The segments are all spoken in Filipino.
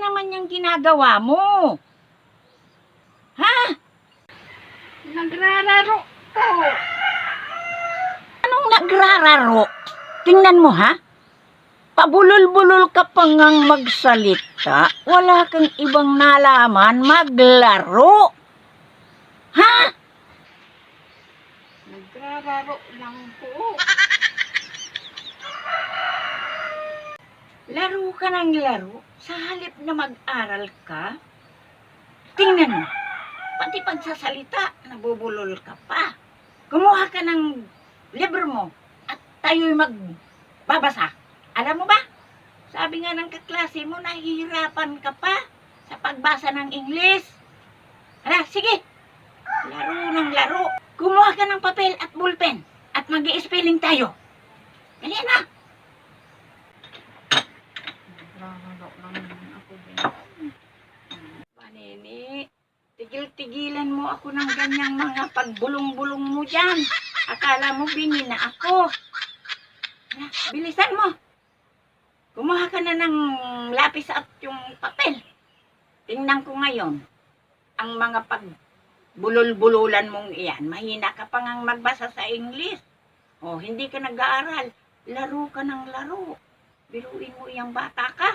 naman yung ginagawa mo? Ha? Nagrararo po. Anong nagrararo? Tingnan mo, ha? Pabulol-bulol ka pa ngang magsalita. Wala kang ibang nalaman maglaro. Ha? Nagrararo lang po. Laro ka ng laro sa halip na mag-aral ka? Tingnan mo, pati pagsasalita, nabubulol ka pa. Kumuha ka ng libro mo at tayo'y magbabasa. Alam mo ba? Sabi nga ng kaklase mo, nahihirapan ka pa sa pagbasa ng English. Hala, sige. Laro ng laro. Kumuha ka ng papel at ballpen at mag-i-spelling tayo. Dali na. Nagrararo lang ako din. Panini, tigil-tigilan mo ako ng ganyang mga pagbulong-bulong mo dyan. Akala mo bini na ako. Hala, bilisan mo. Kumuha ka na ng lapis at yung papel. Tingnan ko ngayon, ang mga pagbulol-bululan mong iyan, mahina ka pa ngang magbasa sa English. O, hindi ka nag-aaral. Laro ka ng laro. Biruin mo iyang bata ka.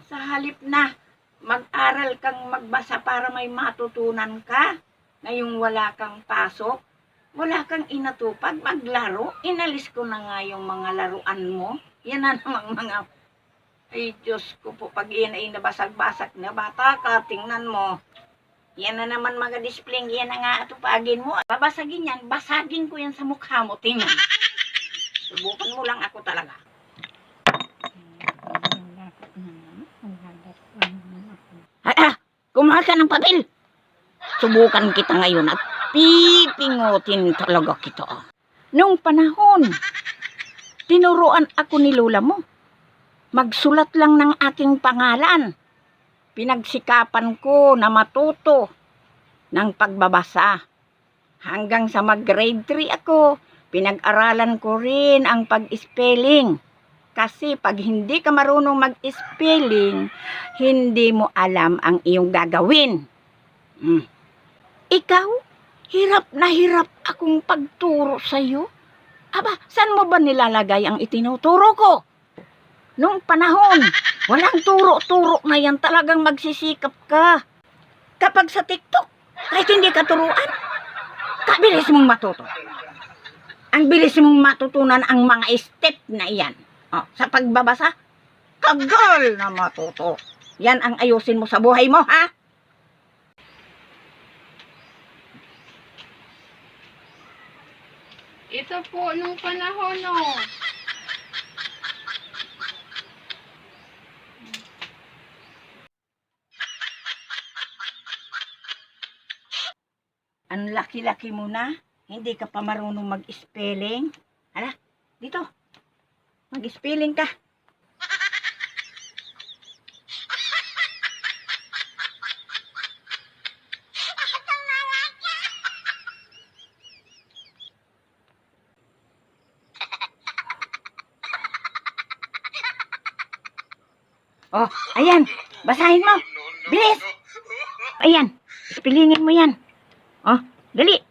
Sa halip na mag-aral kang magbasa para may matutunan ka, ngayong wala kang pasok, wala kang inatupag, maglaro. Inalis ko na nga yung mga laruan mo. Yan na namang mga, ay Diyos ko po, pag iyan ay nabasag-basag na bata ka, tingnan mo. Yan na naman mga display, yan na nga atupagin mo. Babasagin yan, basagin ko yan sa mukha mo, tingnan. Subukan mo lang ako talaga. Kumuha ka ng papel. Subukan kita ngayon at pipingutin talaga kita. Nung panahon, tinuruan ako ni lola mo. Magsulat lang ng aking pangalan. Pinagsikapan ko na matuto ng pagbabasa. Hanggang sa mag-grade 3 ako, pinag-aralan ko rin ang pag-spelling. Kasi pag hindi ka marunong mag-spelling, hindi mo alam ang iyong gagawin. Ikaw, hirap na hirap akong pagturo sa'yo. Aba, saan mo ba nilalagay ang itinuturo ko? Noong panahon, walang turo-turo na yan, talagang magsisikap ka. Kapag sa TikTok, kahit hindi ka turuan, kabilis mong matuto. Ang bilis mong matutunan ang mga step na iyan. Sa pagbabasa, tagal na matuto. Yan ang ayusin mo sa buhay mo, ha? Ito po nung panahon, no. Ang laki-laki mo na, hindi ka pa marunong mag-spelling. Hala, dito. Mag-spelling ka. Oh, ayan. Basahin mo. Bilis. Ayan. Spellingin mo yan. Oh, dali.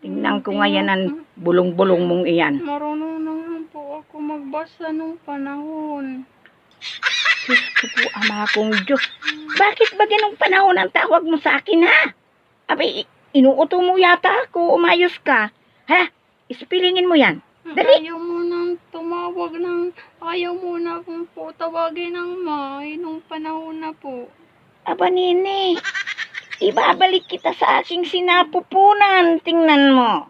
Tingnan ko nga yan ang bulong-bulong mong iyan. Marunong naman po ako magbasa nung panahon. Diyos ko po, ama kong Diyos. Bakit ba ganong panahon ang tawag mo sa akin, ha? Abay, inuuto mo yata ako, umayos ka. Ha? Ispilingin mo yan. Dali. Ayaw mo nang tumawag ng, ayaw mo na po tawagin ng may nung panahon na po. Aba, nene. Ibabalik kita sa aking sinapupunan. Tingnan mo.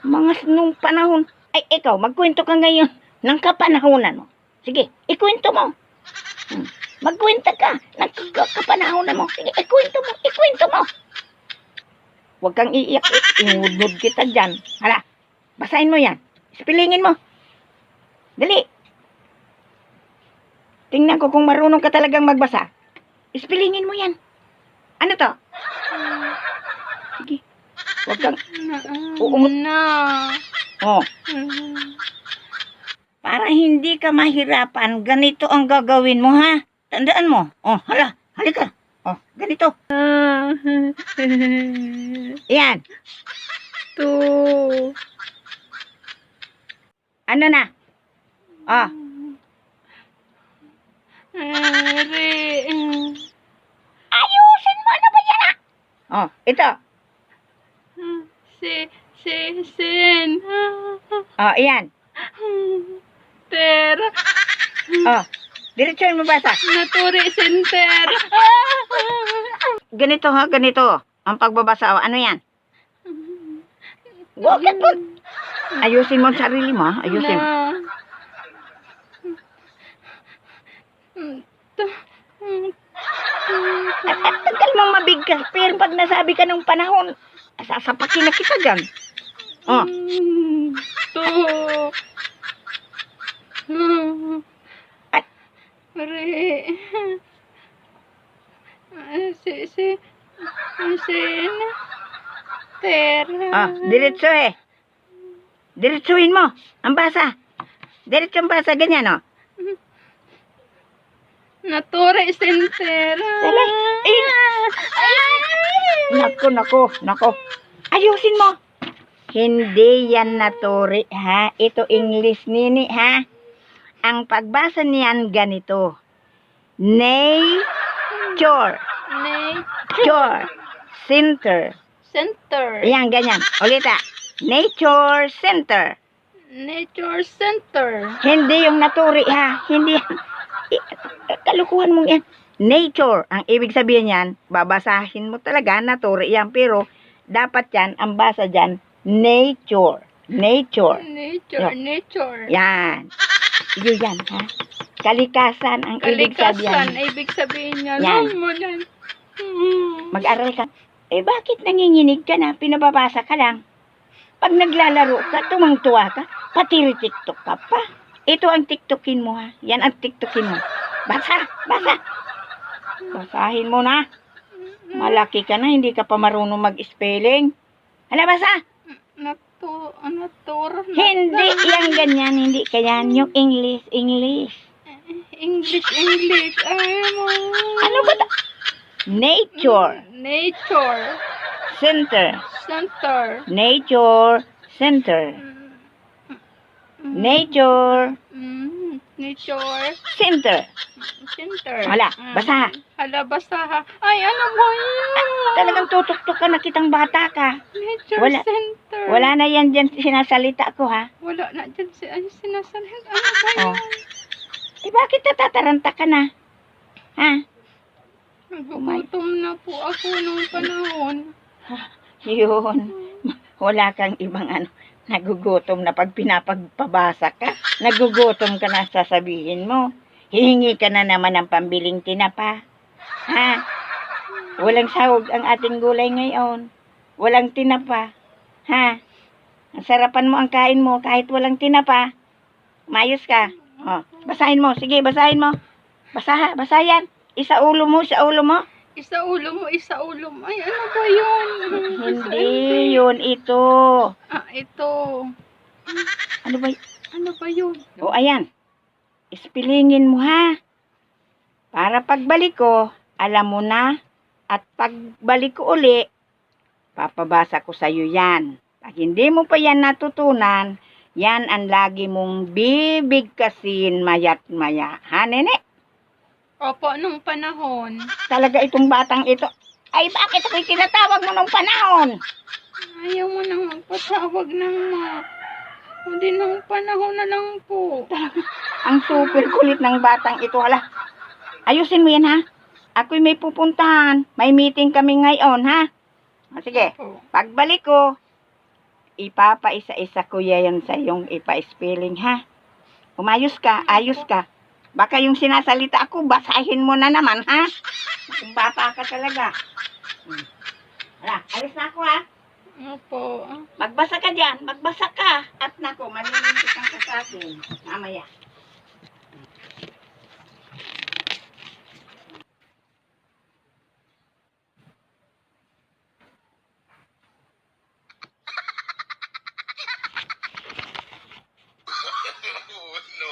Mga nung panahon. Ay, ikaw, magkwento ka ngayon ng kapanahonan mo. Sige, ikwento mo. Magkwenta ka ng kapanahonan mo. Sige, ikwento mo. Huwag kang iiyak. Inudod kita dyan. Hala, basahin mo yan. Spellingin mo. Dali. Tingnan ko kung marunong ka talagang magbasa. Spellingin mo yan. Ano to? Sige. Huwag kang... Oo na. Oh. Para hindi ka mahirapan, ganito ang gagawin mo, ha? Tandaan mo. Oh, halika. Oh, ganito. Yan. 2. Ano na? Oh, ayusin mo. Ano ba yan, ha? Oh, ito. Sen. Oh, yan. Ter. Oh, diretsuhin mo basa. Naturi center. Ganito, ha? Ganito. Ang pagbabasa. Oh, ano yan? Bakit mo? Ayusin mo ang sarili mo, ha? Ayusin. At tagal mong mabigkas. Pero pag nasabi ka ng panahon, sasapakin na kita dyan. Oh, 2. At- Sen. Ter. oh, diretso eh. Diretsuhin mo. Ang basa. Diretso ang basa. Ganyan, oh. Naturi center. Nako. Ayusin mo. Hindi yan naturi, ha? Ito English, nini, ha? Ang pagbasa niyan ganito. Nature. Center. Ayan, ganyan. Ulita. Nature center. Nature center. Hindi yung naturi, ha? Hindi. Kalukuhan mong yan. Nature. Ang ibig sabihin yan, babasahin mo talaga, naturi yan. Pero, dapat yan, ang basa dyan, nature. Nature. Yan. Yun yan, ha? Kalikasan ang ibig sabihin. Ibig sabihin niya. Yan. Mag-aral ka. Bakit nanginginig ka na? Pinababasa ka lang. Pag naglalaro ka, tumangtuwa ka, pati TikTok ka pa. Ito ang TikTokin mo, ha? Yan ang TikTokin mo. Basa. Basahin mo na. Malaki ka na, hindi ka pa marunong mag-spelling. Hala, basa. Hindi yan ganyan, hindi kaya yung English. English. Ay mo. Ano ba ta? Nature center. Nature center. Nature center. Hala, basa. Basa. Ay, ano mo yan? Talagang tutok-tok ka na kitang bata ka. Nature center. Wala na yan dyan sinasalita ko, ha? Wala na dyan sinasalita. Ano ba yan? Bakit natataranta ka na? Ha? Nagugutom na po ako nung panahon. Yun. Wala kang ibang nagugutom na pag pinapagpabasa ka. Nagugutom ka na sasabihin mo. Hihingi ka na naman ng pambiling tinapa. Ha? Walang sahog ang ating gulay ngayon. Walang tinapa. Ha? Ang sarapan mo ang kain mo kahit walang tinapa. Mayos ka. Oh, basahin mo. Sige, basahin mo. Basayan. Isa ulo mo. Isa ulo mo. Ay, ano ba yun? Hindi yun. Ito. Ito. Ano ba yun? O, ayan. Ispilingin mo, ha? Para pagbalik ko, alam mo na. At pagbalik ko uli, papabasa ko sa'yo yan. Pag hindi mo pa yan natutunan, yan ang lagi mong bibigkasin mayat maya. Ha, nene? Opo, nung panahon. Talaga itong batang ito. Ay, bakit ako'y tinatawag mo nung panahon? Ayaw mo nang magpatawag ng Hindi nung panahon na lang po. Ang super kulit ng batang ito. Hala, ayusin mo yan, ha? Ako'y may pupuntahan. May meeting kami ngayon, ha? O, sige, pagbalik ko, ipapa-isa-isa ko yan sa iyong ipa-spelling, ha? Umayos ka, ayos ka. Baka yung sinasalita ako, basahin mo na naman, ha? Kung bata ka talaga. Hala, alis na ako, ha? Opo. Magbasa ka dyan, magbasa ka. At nako, malilimutan ka sa akin. Mamaya. Oh, no.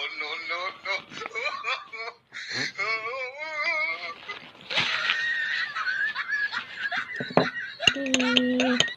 Daddy.